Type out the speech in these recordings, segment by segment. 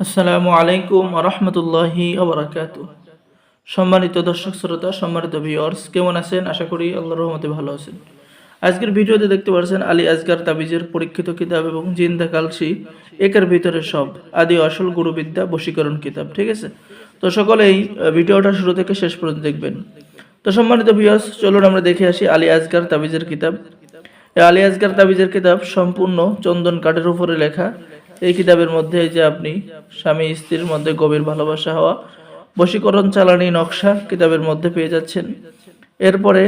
আসসালামু আলাইকুম রহমতুল্লাহি ওবরাকাতুহ। সম্মানিত দর্শক শ্রোতা, সম্মানিত ভিউয়ার্স, কেমন আছেন? আশা করি আল্লাহর রহমতে ভালো আছেন। আজকের ভিডিওতে দেখতে পাচ্ছেন আলী আসগার তাবিজের পরীক্ষিত কিতাব এবং জিন্দা কালসি একের ভিতরে সব আদি আসল গুরুবিদ্যা বশীকরণ কিতাব। ঠিক আছে, তো সকলেই ভিডিওটা শুরু থেকে শেষ পর্যন্ত দেখবেন। তো সম্মানিত ভিউয়ার্স, চলুন আমরা দেখে আসি আলী আসগার তাবিজের কিতাব। এই আলী আসগার তাবিজের কিতাব সম্পূর্ণ চন্দন কাঠের উপরে লেখা। এই কিতাবের মধ্যে যে আপনি স্বামী স্ত্রীর মধ্যে গভীর ভালোবাসা হওয়া বশীকরণ চালানি নকশা কিতাবের মধ্যে পেয়ে যাচ্ছেন। এরপরে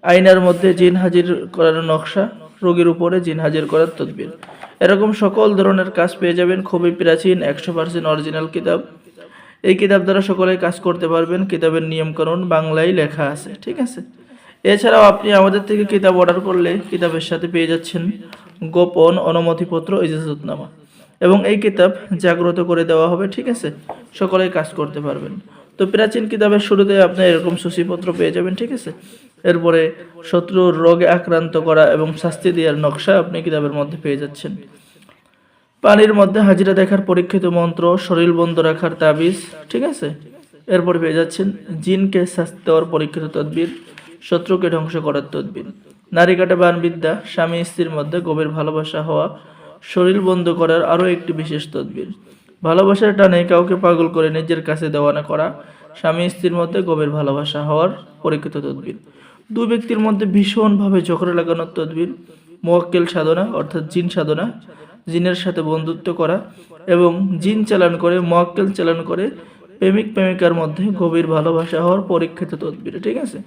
আয়নার মধ্যে জিন হাজির করার নকশা, রোগীর উপরে জিন হাজির করার তদবির, এরকম সকল ধরনের কাজ পেয়ে যাবেন। খুবই প্রাচীন 100% অরিজিনাল কিতাব। এই কিতাব দ্বারা সকলে কাজ করতে পারবেন। কিতাবের নিয়মকানুন বাংলায় লেখা আছে। ঠিক আছে, এছাড়াও আপনি আমাদের থেকে কিতাব অর্ডার করলে কিতাবের সাথে পেয়ে যাচ্ছেন গোপন অনুমতিপত্র, ইজাজতনামা, এবং এই কিতাব জাগ্রত করে দেওয়া হবে। ঠিক আছে, সকলে কাজ করতে পারবেন। তো প্রাচীন কিতাবের শুরুতে আপনি এরকম সূচিপত্র পেয়ে যাবেন। ঠিক আছে, এরপরে শত্রুর রোগে আক্রান্ত করা এবং শাস্তি দেওয়ার নকশা আপনি কিতাবের মধ্যে পেয়ে যাচ্ছেন। পানির মধ্যে হাজিরা দেখার পরীক্ষিত মন্ত্র, শরীর বন্ধ রাখার তাবিজ। ঠিক আছে, এরপর পেয়ে যাচ্ছেন জিনকে শাস্তি দেওয়ার পরীক্ষিত তদবির, শত্রুকে ধ্বংস করার তদবির, নারী কাটা বান বিদ্যা, স্বামী স্ত্রীর মধ্যে গভীর ভালোবাসা হওয়া, শরীর বন্ধ করার আরও একটি বিশেষ তদবির, ভালোবাসার টানে কাউকে পাগল করে নিজের কাছে দেওয়ানা করা, স্বামী স্ত্রীর মধ্যে গভীর ভালোবাসা হওয়ার পরীক্ষিত তদবির, দুই ব্যক্তির মধ্যে ভীষণভাবে ঝগড়া লাগানোর তদবির, মোয়াক্কেল সাধনা অর্থাৎ জিন সাধনা, জিনের সাথে বন্ধুত্ব করা এবং জিন চালান করে মোয়াক্কেল চালান করে প্রেমিক প্রেমিকার মধ্যে গভীর ভালোবাসা হওয়ার পরীক্ষিত তদবির। ঠিক আছে,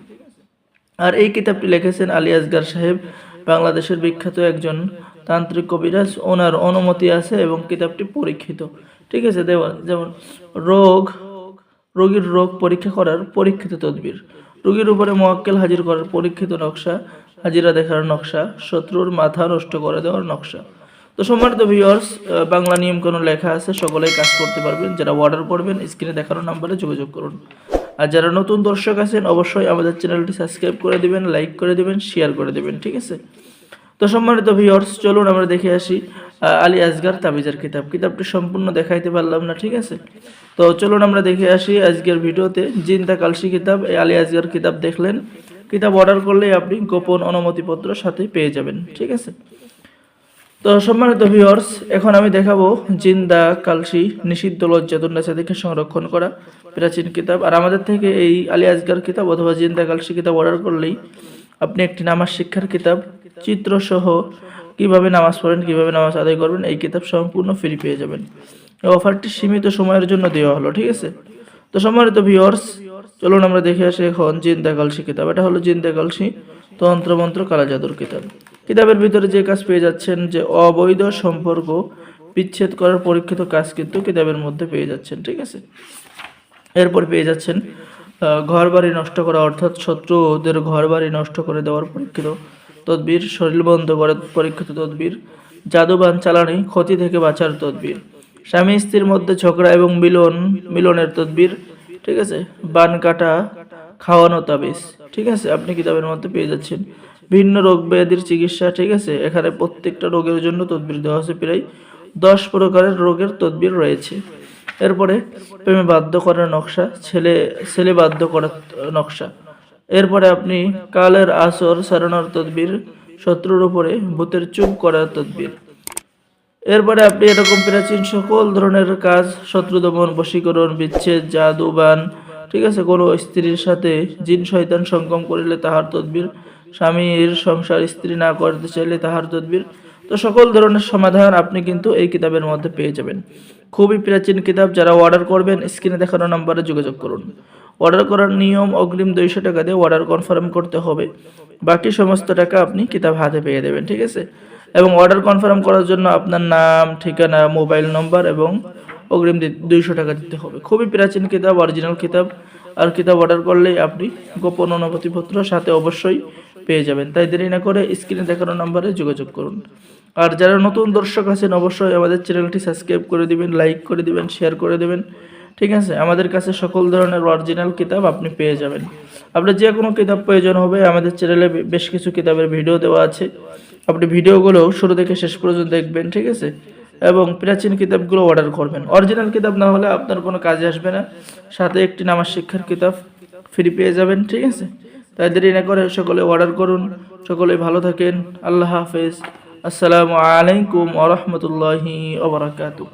আর এই কিতাবটি লিখেছেন আলী আসগার সাহেব, বাংলাদেশের বিখ্যাত একজন তান্ত্রিক কবিরাজ। ওনার অনুমতি আছে এবং কিতাবটি পরীক্ষিত। ঠিক আছে, যেমন রোগীর রোগ পরীক্ষা করার পরীক্ষিত তদবির, রোগীর উপরে মোয়াক্কেল হাজির করার পরীক্ষিত নকশা, হাজিরা দেখার নকশা, শত্রুর মাথা নষ্ট করে দেওয়ার নকশা। তো সম্মানিত ভিউয়ার্স, বাংলা নিয়মকানুন লেখা আছে, সকলেই কাজ করতে পারবেন। যারা অর্ডার করবেন স্ক্রিনে দেখানো নাম্বারে যোগাযোগ করুন। আর যারা নতুন দর্শক আছেন অবশ্যই আমাদের চ্যানেলটি সাবস্ক্রাইব করে দিবেন, লাইক করে দিবেন, শেয়ার করে দিবেন। ঠিক আছে, তো সম্মানিত ভিউয়ার্স, চলুন আমরা দেখে আসি আলী আসগার তাবিজের কিতাব। কিতাবটি সম্পূর্ণ দেখাইতে পারলাম না। ঠিক আছে, তো চলুন আমরা দেখে আসি আজকের ভিডিওতে জিন্দা কালসি কিতাব। এই আলী আসগার কিতাব দেখলেন, কিতাব অর্ডার করলেই আপনি গোপন অনুমতিপত্র সাথে পেয়ে যাবেন। ঠিক আছে, তো সম্মানিত ভিউয়ার্স, এখন আমি দেখাবো জিন্দা কালসি নিষিদ্ধ লজ্জাতুন্নাসা থেকে সংরক্ষণ করা প্রাচীন কিতাব। আর আমাদের থেকে এই আলী আসগার কিতাব অথবা জিন্দা কালসি কিতাব অর্ডার করলেই আপনি একটি নামাজ শিক্ষার কিতাব চিত্রসহ কিভাবে নামাজ পড়েন, কিভাবে নামাজ আদায় করবেন, এই কিতাব সম্পূর্ণ ফ্রি পেয়ে যাবেন। এই অফারটি সীমিত সময়ের জন্য দেওয়া হলো। ঠিক আছে, তো সম্মানিত ভিউয়ার্স, চলুন আমরা দেখে আসি এখন জিন্দা কালসি কিতাব। এটা হলো জিন্দা কালসি তন্ত্রমন্ত্র কালা জাদুর কিতাব। কিতাবের ভিতরে যে কাজ পেয়ে যাচ্ছেন, যে অবৈধ সম্পর্ক বিচ্ছেদ করার পরীক্ষিত কাজ কিন্তু কিতাবের মধ্যে পেয়ে যাচ্ছেন। ঠিক আছে, এরপর পেয়ে যাচ্ছেন ঘর বাড়ি নষ্ট করা অর্থাৎ শত্রুদের ঘর বাড়ি নষ্ট করে দেওয়ার পরীক্ষিত তদবির, শরীর বন্ধ করার পরীক্ষিত তদবির, জাদুবান চালানি ক্ষতি থেকে বাঁচার তদবির, স্বামী স্ত্রীর মধ্যে ঝগড়া এবং মিলনের তদবির। ঠিক আছে, বান কাটা খাওয়ানো তাবিজ। ঠিক আছে, আপনি কিতাবের মধ্যে পেয়ে যাচ্ছেন ভিন্ন রোগ ব্যাধির চিকিৎসা। ঠিক আছে, এখানে প্রত্যেকটা রোগের জন্য তদবির দেওয়া আছে, প্রায় 10 প্রকারের রোগের তদবির রয়েছে। এরপরে প্রেমে বাধ্য করার নকশা, ছেলে বাধ্য করার নকশা। এরপরে আপনি কালের আসর সারানোর তদবির, শত্রুর উপরে ভূতের চুপ করার তদবির। এরপরে আপনি এরকম প্রাচীন সকল ধরনের কাজ, শত্রু দমন, বশীকরণ, বিচ্ছেদ, জাদুবান। ঠিক আছে, কোনো স্ত্রীর সাথে জিন শয়তান সঙ্গম করিলে তাহার তদবির, স্বামীর সংসার স্ত্রী না করতে চাইলে তাহার তদবির। তো সকল ধরনের সমাধান আপনি কিন্তু এই কিতাবের মধ্যে পেয়ে যাবেন। খুবই প্রাচীন কিতাব। যারা অর্ডার করবেন স্ক্রিনে দেখানো নাম্বারে যোগাযোগ করুন। অর্ডার করার নিয়ম, অগ্রিম 200 টাকা দিয়ে অর্ডার কনফার্ম করতে হবে, বাকি সমস্ত টাকা আপনি কিতাব হাতে পেয়ে দেবেন। ঠিক আছে, এবং অর্ডার কনফার্ম করার জন্য আপনার নাম, ঠিকানা, মোবাইল নম্বর এবং অগ্রিম 200 টাকা দিতে হবে। খুবই প্রাচীন কিতাব, অরিজিনাল কিতাব। আর কিতাব অর্ডার করলেই আপনি গোপন অনুমতিপত্র সাথে অবশ্যই পেয়ে যাবেন। তাই দেরি না করে স্ক্রিনে দেখানো নাম্বারে যোগাযোগ করুন। আর যারা নতুন দর্শক আছেন অবশ্যই আমাদের চ্যানেলটি সাবস্ক্রাইব করে দিবেন, লাইক করে দিবেন, শেয়ার করে দেবেন। ঠিক আছে, আমাদের কাছে সকল ধরনের অরিজিনাল কিতাব আপনি পেয়ে যাবেন। আপনার যে কোনো কিতাব প্রয়োজন হবে আমাদের চ্যানেলে বেশ কিছু কিতাবের ভিডিও দেওয়া আছে, আপনি ভিডিওগুলো শুরু থেকে শেষ পর্যন্ত দেখবেন। ঠিক আছে, এবং প্রাচীন কিতাবগুলো অর্ডার করবেন। অরিজিনাল কিতাব না হলে আপনার কোনো কাজে আসবে না, সাথে একটি নামাজ শিক্ষার কিতাব ফ্রি পেয়ে যাবেন, ঠিক আছে? তাই দেরি না করে সকলে অর্ডার করুন। সকলে ভালো থাকেন। আল্লাহ হাফেজ। আসসালামু আলাইকুম ওয়া রাহমাতুল্লাহি ওয়া বারাকাতুহু।